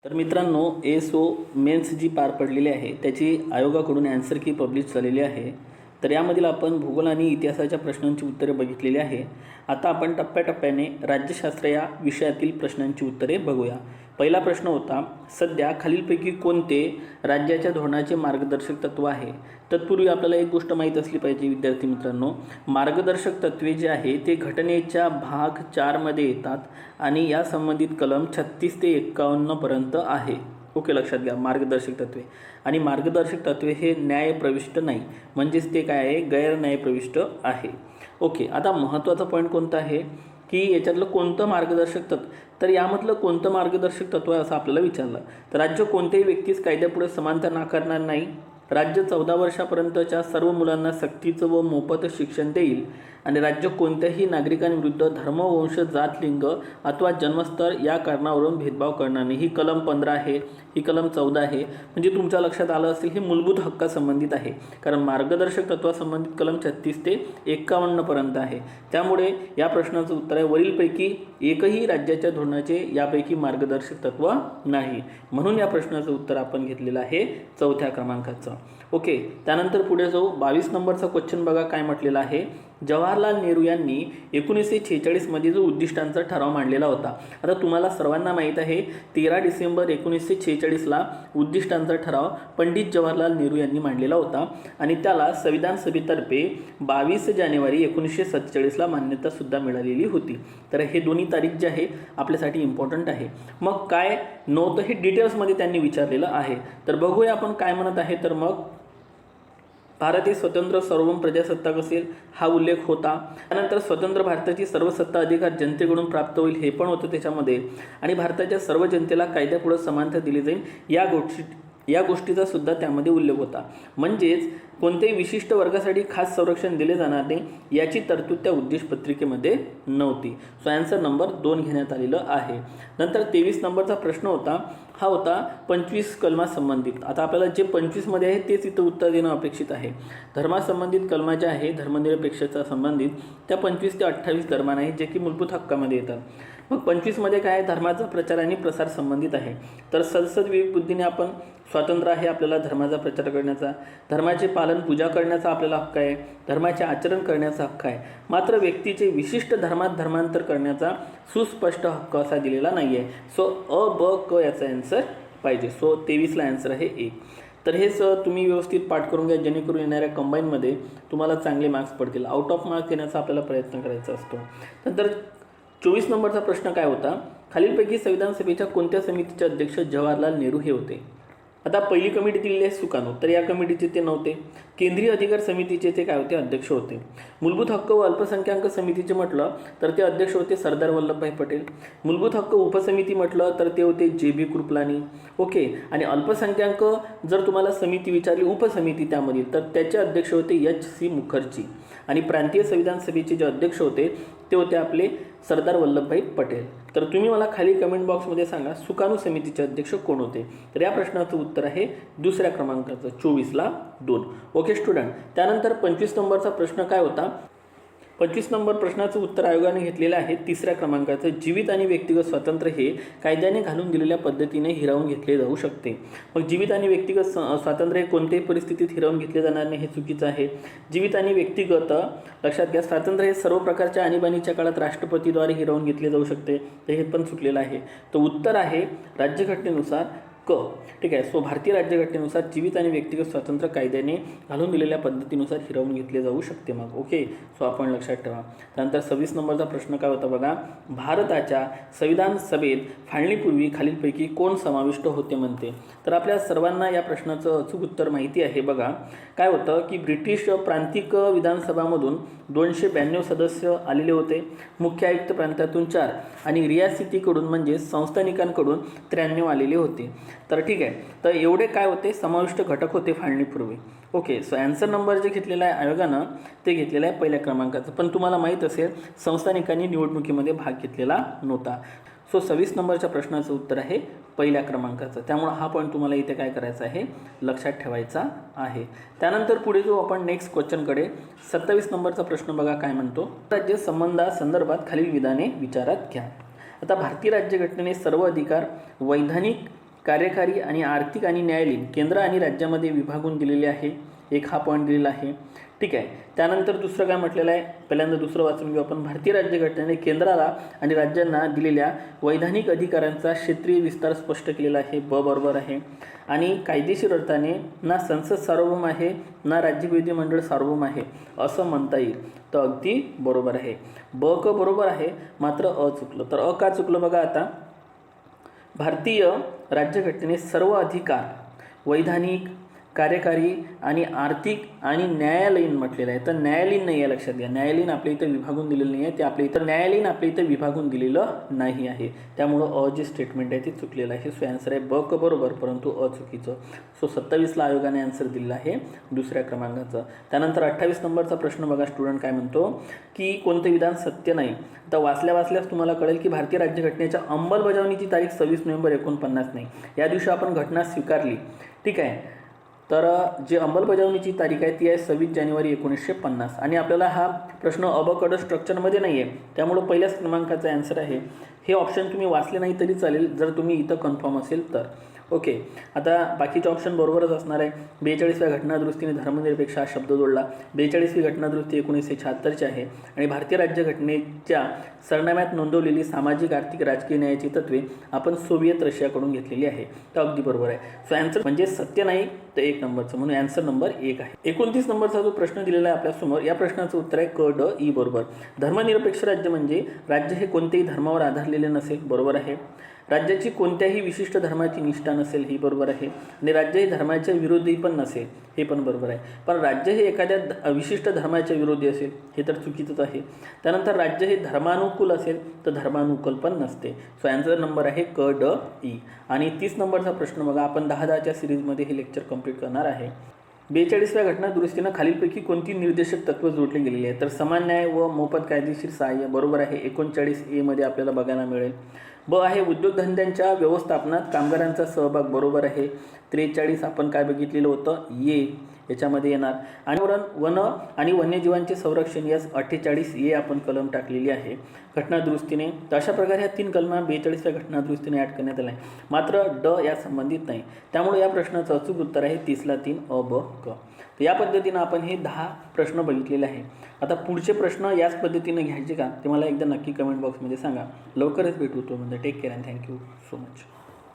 तर मित्रांनो, SO men's जी पार पडलेली आहे त्याची आयोगाकडून ॲन्सर की पब्लिश झालेली आहे. तर यामधील आपण भूगोल आणि इतिहासाच्या प्रश्नांची उत्तरे बघितलेली आहे. आता आपण टप्प्याटप्प्याने राज्यशास्त्र या विषयातील प्रश्नांची उत्तरे बघूया. पहिला प्रश्न होता, सध्या खालीलपैकी कोणते राज्याच्या धोरणाचे मार्गदर्शक तत्व आहे? तत्पूर्वी आपल्याला एक गोष्ट माहीत असली पाहिजे विद्यार्थी मित्रांनो, मार्गदर्शक तत्वे जे आहे ते घटनेच्या भाग 4 मध्ये येतात आणि या संबंधित कलम 36 ते 51 पर्यंत आहे. ओके, लक्षात घ्या. मार्गदर्शक तत्वे आणि मार्गदर्शक तत्वे हे न्यायप्रविष्ट नाही, म्हणजेच ते काय आहे, गैर न्यायप्रविष्ट आहे. ओके, आता महत्त्वाचा पॉईंट कोणता आहे की याच्यातलं कोणतं मार्गदर्शक तत्व, तर यामधलं कोणतं मार्गदर्शक तत्व आहे असं आपल्याला विचारलं. तर राज्य कोणत्याही व्यक्तीस कायद्यापुढे समानता नाकारणार नाही, राज्य 14 वर्षापर्यंतच्या सर्व मुलांना सक्तीचं व मोफत शिक्षण देईल आणि राज्य कोणत्याही नागरिकांविरुद्ध धर्म, वंश, जात, लिंग अथवा जन्मस्तर या कारणावरून भेदभाव करणार नाही. ही कलम 15 आहे, ही कलम 14 आहे. म्हणजे तुमच्या लक्षात आलं असेल हे मूलभूत हक्कासंबंधित आहे, कारण मार्गदर्शक तत्वासंबंधित कलम 36 ते 51 पर्यंत आहे. त्यामुळे या प्रश्नाचं उत्तर आहे वरीलपैकी एकही राज्याच्या धोरणाचे यापैकी मार्गदर्शक तत्व नाही. म्हणून या प्रश्नाचं उत्तर आपण घेतलेलं आहे 4थ्या क्रमांकाचं. ओके, त्यानंतर पुढे जाऊ. 22 नंबरचा क्वेश्चन बघा काय म्हटलेला आहे. जवाहरलाल नेहरू यांनी 1946 मध्ये जो उद्दिष्टांचा ठराव मांडलेला होता. आता तुम्हाला सर्वांना माहीत आहे 13 डिसेंबर 1946ला उद्दिष्टांचा ठराव पंडित जवाहरलाल नेहरू यांनी मांडलेला होता आणि त्याला संविधान सभेतर्फे 22 जानेवारी 1947ला मान्यतासुद्धा मिळालेली होती. तर हे दोन्ही तारीख जे आहे आपल्यासाठी इम्पॉर्टंट आहे. मग काय नव्हतं हे डिटेल्समध्ये त्यांनी विचारलेलं आहे. तर बघूया आपण काय म्हणत आहे. तर मग भारत हे स्वतंत्र सार्वभौम प्रजासत्ताक असेल हा उल्लेख होता. त्यानंतर स्वतंत्र भारताची सर्व सत्ता अधिकार जनतेकडून प्राप्त होईल हे पण होतं त्याच्यामध्ये, आणि भारताच्या सर्व जनतेला कायद्यापुढे समानता दिली जाईल या गोष्टीचा सुद्धा त्यामध्ये उल्लेख होता. म्हणजेच कोणत्याही विशिष्ट वर्गासाठी खास संरक्षण दिले जाणार नाही याची तरतूद त्या उद्देशपत्रिकेमध्ये नव्हती. सो ॲन्सर नंबर 2 घेण्यात आलेलं आहे. नंतर 23 नंबरचा प्रश्न होता, हा होता 25 कलमासंबंधित. आता आपल्याला जे 25 मध्ये आहे तेच इथं उत्तर देणं अपेक्षित आहे. धर्मासंबंधित कलमा ज्या आहे धर्मनिरपेक्षता संबंधित त्या 25 ते 28 दरम्यान आहे, जे की मूलभूत हक्कामध्ये येतात. मग 25 मध्ये काय आहे, धर्माचा प्रचार आणि प्रसार संबंधित आहे. तर सदसद विवेक बुद्धीने आपण स्वातंत्र्य आहे आपल्याला धर्माचा प्रचार करण्याचा, धर्माचे पालन पूजा करण्याचा आपल्याला हक्क आहे, धर्माचे आचरण करण्याचा हक्क आहे. मात्र व्यक्तीचे विशिष्ट धर्मात धर्मांतर करण्याचा सुस्पष्ट हक्क असा दिलेला नाही आहे. सो अ, ब, क याचा ॲन्सर पाहिजे. सो 23ला ॲन्सर आहे 1. तर हेच तुम्ही व्यवस्थित पाठ करून घ्या, जेणेकरून येणाऱ्या कंबाईनमध्ये तुम्हाला चांगले मार्क्स पडतील. आउट ऑफ मार्क्स देण्याचा आपल्याला प्रयत्न करायचा असतो. नंतर 24 नंबरचा प्रश्न काय होता, खालीलपैकी संविधान सभेच्या कोणत्या समितीचे अध्यक्ष जवाहरलाल नेहरू हे होते? आता पहिली कमिटी दिलेली आहे सुकाणू, तर या कमिटीचे ते नव्हते. केंद्रीय अधिकार समितीचे ते काय होते, अध्यक्ष होते. मूलभूत हक्क व अल्पसंख्याक समितीचे म्हटलं तर ते अध्यक्ष होते सरदार वल्लभभाई पटेल. मूलभूत हक्क उपसमिती म्हटलं तर ते होते JB कृपलानी. ओके, आणि अल्पसंख्याक जर तुम्हाला समिती विचारली उपसमिती त्यामधील, तर त्याचे अध्यक्ष होते HC मुखर्जी. आणि प्रांतीय संविधान सभेचे जे अध्यक्ष होते ते होते आपले सरदार वल्लभभाई पटेल. तर तुम्ही मला खाली कमेंट बॉक्समध्ये सांगा सुकाणू समितीचे अध्यक्ष कोण होते. तर या प्रश्नाचं उत्तर आहे 2ऱ्या क्रमांकाचं 24ला 2. ओके स्टुडंट, त्यानंतर 25 नंबरचा प्रश्न काय होता, 25 नंबर प्रश्नाचं उत्तर आयोगाने घेतलेलं आहे 3ऱ्या क्रमांकाचं, जीवित आणि व्यक्तिगत स्वातंत्र्य हे कायद्याने घालून दिलेल्या पद्धतीने हिरावून घेतले जाऊ शकते. मग जीवित आणि व्यक्तिगत स्वातंत्र्य हे कोणत्याही परिस्थितीत हिरावून घेतले जाणार नाही हे चुकीचं आहे. जीवित आणि व्यक्तिगत लक्षात घ्या, स्वातंत्र्य हे सर्व प्रकारच्या आणीबाणीच्या काळात राष्ट्रपतीद्वारे हिरावून घेतले जाऊ शकते, तर हे पण चुकलेलं आहे. तर उत्तर आहे राज्यघटनेनुसार क. ठीक आहे. सो भारतीय राज्यघटनेनुसार जीवित आणि व्यक्तिगत स्वातंत्र्य कायद्याने घालून दिलेल्या पद्धतीनुसार हिरावून घेतले जाऊ शकते. मग ओके, सो आपण लक्षात ठेवा. त्यानंतर 26 नंबरचा प्रश्न काय होता बघा, भारताच्या संविधान सभेत फाळणीपूर्वी खालीलपैकी कोण समाविष्ट होते म्हणते. तर आपल्या सर्वांना या प्रश्नाचं अचूक उत्तर माहिती आहे. बघा काय होतं की ब्रिटिश प्रांतिक विधानसभामधून 292 सदस्य आलेले होते, मुख्य आयुक्त प्रांतातून 4 आणि रियासतीकडून म्हणजे संस्थानिकांकडून 93 आलेले होते. तर ठीक आहे, तर एवढे काय होते समाविष्ट घटक होते फाळणीपूर्वी. ओके, सो ॲन्सर नंबर जे घेतलेला आहे आयोगानं ते घेतलेलं आहे 1ल्या क्रमांकाचं. पण तुम्हाला माहीत असेल संस्थानिकांनी निवडणुकीमध्ये भाग घेतलेला नव्हता. सो 26 नंबरच्या प्रश्नाचं उत्तर आहे 1ल्या क्रमांकाचं. त्यामुळे हा पॉईंट तुम्हाला इथे काय करायचा आहे, लक्षात ठेवायचा आहे. त्यानंतर पुढे जो आपण नेक्स्ट क्वेश्चनकडे 27 नंबरचा प्रश्न बघा काय म्हणतो, राज्य संबंधासंदर्भात खालील विधाने विचारात घ्या. आता भारतीय राज्यघटनेने सर्व अधिकार वैधानिक कार्यकारी आणि आर्थिक आणि न्यायालयीन केंद्र आणि राज्यामध्ये विभागून दिलेले आहे. एक हा पॉईंट दिलेला आहे. ठीक आहे. त्यानंतर दुसरं काय म्हटलेलं आहे, पहिल्यांदा दुसरं वाचून घेऊ आपण. भारतीय राज्यघटनेने केंद्राला आणि राज्यांना दिलेल्या वैधानिक अधिकारांचा क्षेत्रीय विस्तार स्पष्ट केलेला आहे. बरोबर आहे. आणि कायदेशीर अर्थाने ना संसद सार्वभौम आहे ना राज्य विधिमंडळ सार्वभौम आहे असं म्हणता येईल. तर अगदी बरोबर आहे. बरोबर आहे, मात्र चुकलं. तर का चुकलं बघा आता. भारतीय राज्यघटनेने सर्व अधिकार वैधानिक, कार्यकारी आणि आर्थिक आणि न्यायालयीन म्हटलेलं आहे. तर न्यायालयीन नाही आहे, लक्षात घ्या. न्यायालयीन आपल्या इथं विभागून दिलेलं नाही आहे. ते आपल्या इथं न्यायालयीन आपल्या इथं विभागून दिलेलं नाही आहे. त्यामुळं जे स्टेटमेंट आहे ते चुकलेलं आहे. सो ॲन्सर आहे बरोबर, परंतु चुकीचं. सो 27ला आयोगाने आन्सर दिलेला आहे दुसऱ्या क्रमांकाचं. त्यानंतर 28 नंबरचा प्रश्न बघा. स्टुडंट काय म्हणतो की कोणतं विधान सत्य नाही. तर वाचल्यास तुम्हाला कळेल की भारतीय राज्यघटनेच्या अंमलबजावणीची तारीख 26 नोव्हेंबर 49 नाही. या दिवशी आपण घटना स्वीकारली. ठीक आहे. तर जी अंमलबजावणीची तारीख आहे ती आहे 26 जानेवारी 1950. आणि आपल्याला हा प्रश्न अबकड स्ट्रक्चरमध्ये नाही आहे, त्यामुळं पहिल्याच क्रमांकाचा ॲन्सर आहे. हे ऑप्शन तुम्ही वाचले नाही तरी चालेल जर तुम्ही इथं कन्फर्म असेल तर. ओके. आता बाकीचे ऑप्शन बरोबरच असणार आहे. 42व्या घटनादुरुस्तीने धर्मनिरपेक्ष हा शब्द जोडला. 42वी घटनादुरुस्ती 1976ची आहे. आणि भारतीय राज्यघटनेच्या सरनाम्यात नोंदवलेली सामाजिक, आर्थिक, राजकीय न्यायाची तत्त्वे आपण सोव्हिएत रशियाकडून घेतलेली आहे. तर अगदी बरोबर आहे. सो ॲन्सर म्हणजे सत्य नाही तर 1 नंबरचं, म्हणून ॲन्सर नंबर 1 आहे. 29 नंबरचा जो प्रश्न दिलेला आहे आपल्यासमोर, या प्रश्नाचं उत्तर आहे क, ड, ई. बरोबर. धर्मनिरपेक्ष राज्य म्हणजे राज्य हे कोणत्याही धर्मावर आधारलेले नसेल. बरोबर आहे. राज्याची कोणत्याही विशिष्ट धर्माची निष्ठा नसेल. ही बरोबर आहे. आणि राज्य हे धर्माच्या विरोधी पण नसेल. हे पण बरोबर आहे. पण राज्य हे एखाद्या विशिष्ट धर्माच्या विरोधी असेल हे तर चुकीचंच आहे. त्यानंतर राज्य हे धर्मानुकूल असेल तर धर्मानुकूल पण नसते. सो ॲन्सर नंबर आहे क, ड, ई. आणि 30 नंबरचा प्रश्न बघा. आपण 10-10च्या सिरीजमध्ये हे लेक्चर कंप्लीट करणार आहे. 42व्या घटनादुरुस्तीनं खालीलपैकी कोणती निर्देशक तत्त्व जोडली गेलेली आहे. तर समान न्याय व मोफत कायदेशीर सहाय्य. बरोबर आहे. 39A मध्ये आपल्याला बघायला मिळेल. ब आहे उद्योगधंद्यांच्या व्यवस्थापनात कामगारांचा सहभाग. बरोबर आहे. 43 आपण काय बघितलेलं होतं, याच्यामध्ये येणार. आणि वन आणि वन्यजीवांचे संरक्षण यास 48A आपण कलम टाकलेली आहे घटनादुरुस्तीने. तर अशा प्रकारे ह्या 3 कलमा 42व्या घटनादुरुस्तीने ॲड करण्यात आल्या आहे. मात्र ड या संबंधित नाही. त्यामुळे या प्रश्नाचं अचूक उत्तर आहे 30ला 3 अ, ब, क. तर या पद्धतीनं आपण हे 10 प्रश्न बघितलेले आहे. आता पुढचे प्रश्न याच पद्धतीने घ्यायचे का ते मला एकदा नक्की कमेंट बॉक्समध्ये सांगा. लवकरच भेटू. तो म्हणजे take care and thank you so much.